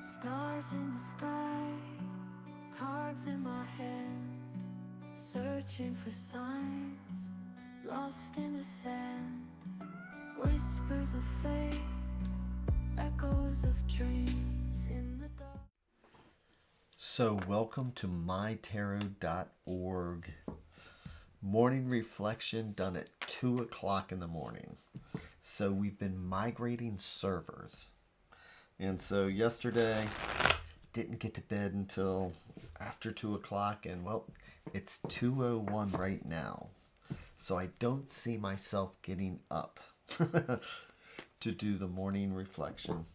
Stars in the sky, cards in my hand, searching for signs, lost in the sand. Whispers of fate, echoes of dreams in the dark. So welcome to MyTarot.org. Morning reflection done at 2 o'clock in the morning. So we've been migrating servers. And so yesterday, didn't get to bed until after 2 o'clock. And well, it's 2:01 right now. So I don't see myself getting up to do the morning reflection.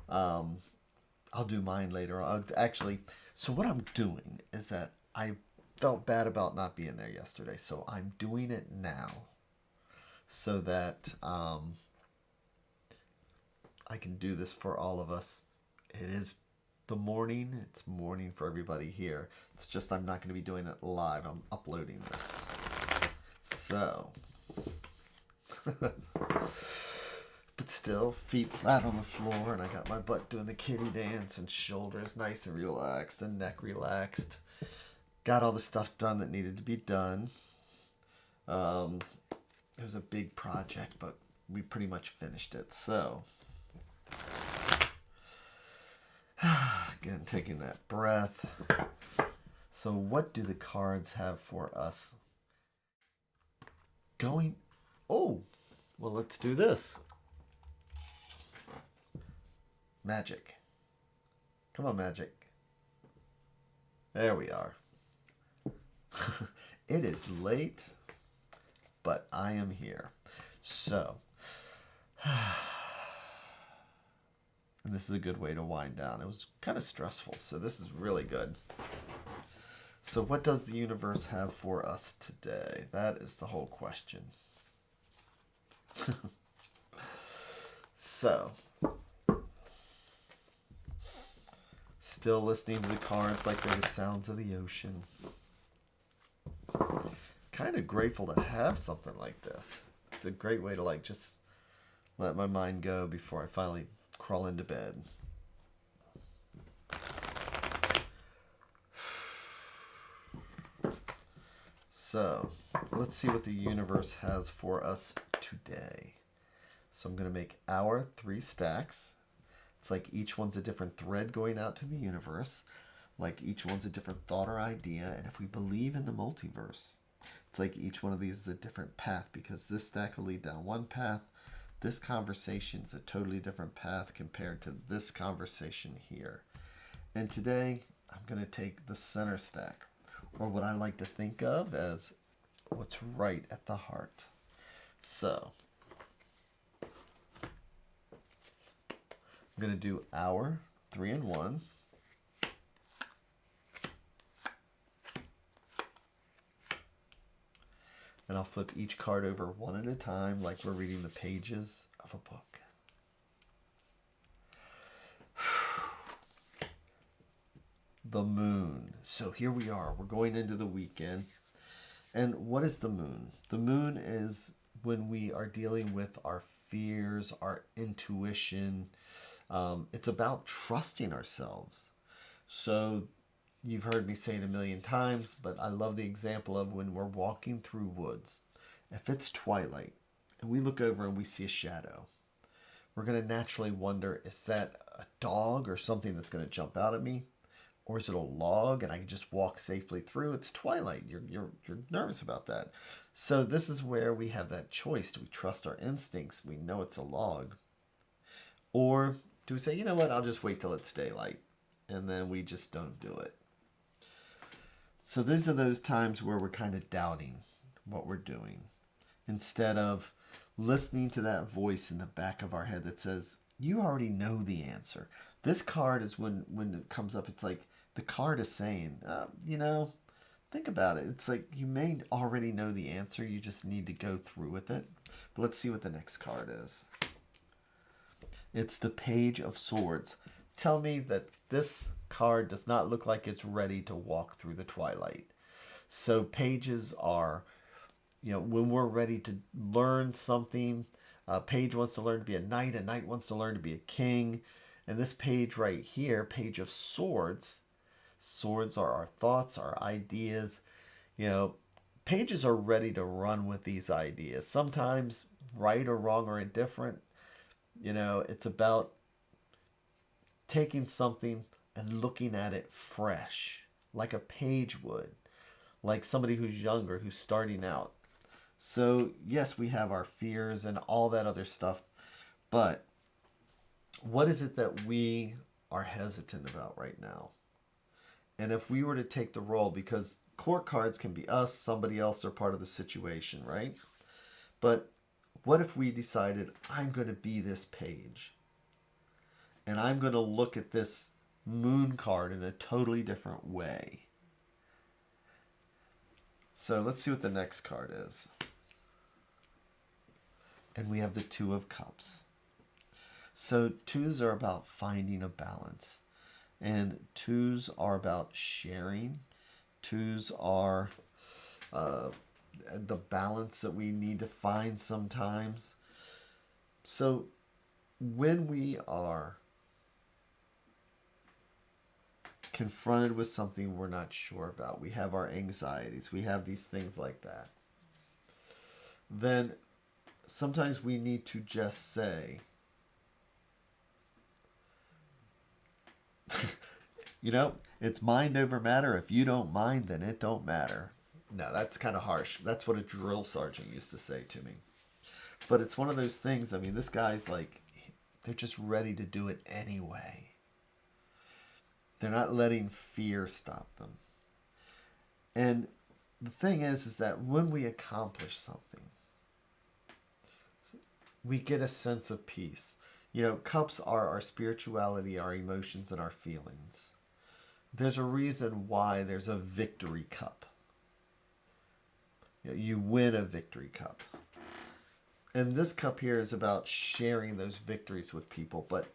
I'll do mine later. So what I'm doing is that I felt bad about not being there yesterday. So I'm doing it now so that I can do this for all of us. It is the morning. It's morning for everybody here. It's just I'm not going to be doing it live. I'm uploading this. So, but still, feet flat on the floor, and I got my butt doing the kitty dance, and shoulders nice and relaxed, and neck relaxed. Got all the stuff done that needed to be done. It was a big project, but we pretty much finished it. So, again, taking that breath. So what do the cards have for us? Well, let's do this. Magic. Come on, magic. There we are. It is late, but I am here. So, and this is a good way to wind down. It was kind of stressful, so this is really good. So what does the universe have for us today? That is the whole question. So, still listening to the cards like they're the sounds of the ocean. Kind of grateful to have something like this. It's a great way to just let my mind go before I finally crawl into bed. So, let's see what the universe has for us today. So I'm going to make our 3 stacks. It's like each one's a different thread going out to the universe. Like each one's a different thought or idea. And if we believe in the multiverse, it's like each one of these is a different path, because this stack will lead down one path. This conversation is a totally different path compared to this conversation here. And today, I'm going to take the center stack, or what I like to think of as what's right at the heart. So, I'm going to do our 3 and 1. And I'll flip each card over one at a time, like we're reading the pages of a book. The moon. So here we are. We're going into the weekend. And what is the moon? The moon is when we are dealing with our fears, our intuition. It's about trusting ourselves. So you've heard me say it a million times, but I love the example of when we're walking through woods. If it's twilight and we look over and we see a shadow, we're going to naturally wonder, is that a dog or something that's going to jump out at me? Or is it a log and I can just walk safely through? It's twilight. You're nervous about that. So this is where we have that choice. Do we trust our instincts? We know it's a log. Or do we say, you know what, I'll just wait till it's daylight. And then we just don't do it. So these are those times where we're kind of doubting what we're doing, instead of listening to that voice in the back of our head that says, you already know the answer. This card is when it comes up, it's like the card is saying, think about it. It's like you may already know the answer. You just need to go through with it. But let's see what the next card is. It's the Page of Swords. Tell me that this card does not look like it's ready to walk through the twilight. So pages are, when we're ready to learn something, a page wants to learn to be a knight wants to learn to be a king. And this page right here, Page of Swords, swords are our thoughts, our ideas. You know, pages are ready to run with these ideas. Sometimes right or wrong or indifferent. You know, it's about taking something and looking at it fresh, like a page would, like somebody who's younger, who's starting out. So, yes, we have our fears and all that other stuff, but what is it that we are hesitant about right now? And if we were to take the role, because court cards can be us, somebody else, or part of the situation, right? But what if we decided, I'm going to be this page? And I'm going to look at this moon card in a totally different way. So let's see what the next card is. And we have the Two of Cups. So twos are about finding a balance. And twos are about sharing. Twos are the balance that we need to find sometimes. So when we are confronted with something we're not sure about, we have our anxieties, we have these things like that, then sometimes we need to just say, you know, it's mind over matter. If you don't mind, then it don't matter. No, that's kind of harsh. That's what a drill sergeant used to say to me. But it's one of those things, I mean, this guy's like, they're just ready to do it anyway. They're not letting fear stop them. And the thing is that when we accomplish something, we get a sense of peace. You know, cups are our spirituality, our emotions, and our feelings. There's a reason why there's a victory cup. You win a victory cup. And this cup here is about sharing those victories with people. But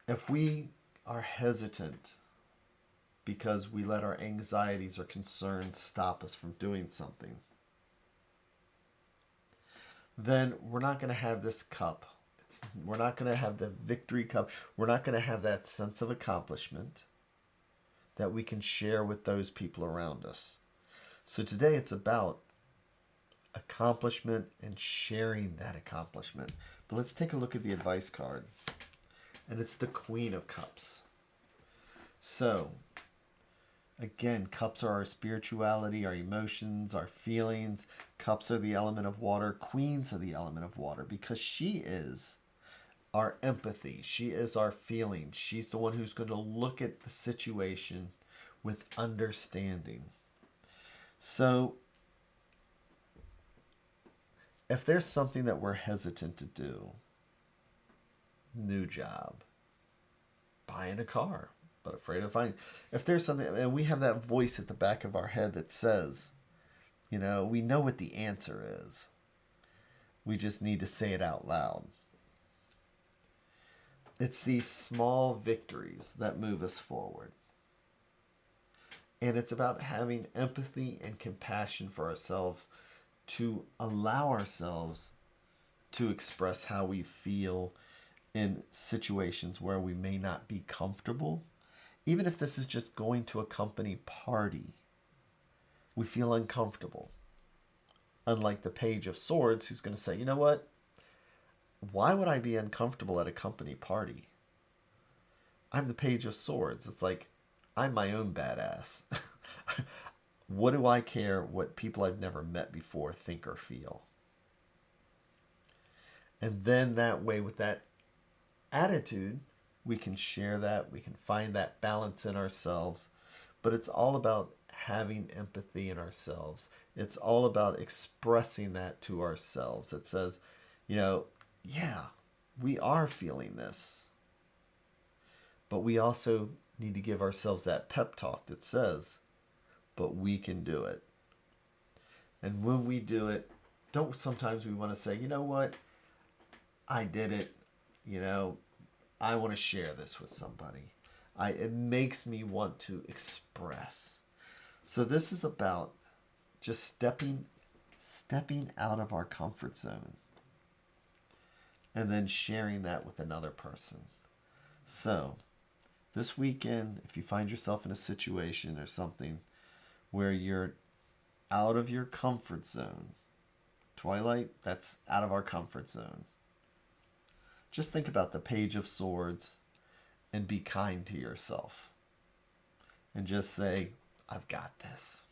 if we are hesitant because we let our anxieties or concerns stop us from doing something, then we're not going to have this cup. We're not going to have the victory cup. We're not going to have that sense of accomplishment that we can share with those people around us. So today it's about accomplishment and sharing that accomplishment. But let's take a look at the advice card. And it's the Queen of Cups. So, again, cups are our spirituality, our emotions, our feelings. Cups are the element of water. Queens are the element of water because she is our empathy. She is our feelings. She's the one who's going to look at the situation with understanding. So, if there's something that we're hesitant to do, new job, buying a car, but afraid of finding, if there's something, and we have that voice at the back of our head that says, you know, we know what the answer is. We just need to say it out loud. It's these small victories that move us forward. And it's about having empathy and compassion for ourselves to allow ourselves to express how we feel in situations where we may not be comfortable. Even if this is just going to a company party, we feel uncomfortable. Unlike the Page of Swords, who's going to say, you know what? Why would I be uncomfortable at a company party? I'm the Page of Swords. It's like, I'm my own badass. What do I care what people I've never met before think or feel? And then that way, with that attitude, we can share that. We can find that balance in ourselves. But it's all about having empathy in ourselves. It's all about expressing that to ourselves. It says, you know, yeah, we are feeling this. But we also need to give ourselves that pep talk that says, but we can do it. And when we do it, don't sometimes we want to say, you know what? I did it. You know, I want to share this with somebody. It makes me want to express. So this is about just stepping out of our comfort zone and then sharing that with another person. So, this weekend, if you find yourself in a situation or something where you're out of your comfort zone, Twilight, that's out of our comfort zone. Just think about the Page of Swords and be kind to yourself. And just say, I've got this.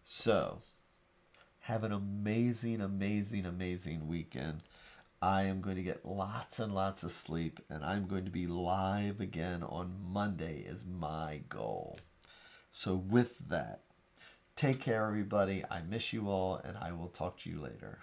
So, have an amazing, amazing, amazing weekend. I am going to get lots and lots of sleep, and I'm going to be live again on Monday is my goal. So with that, take care, everybody. I miss you all, and I will talk to you later.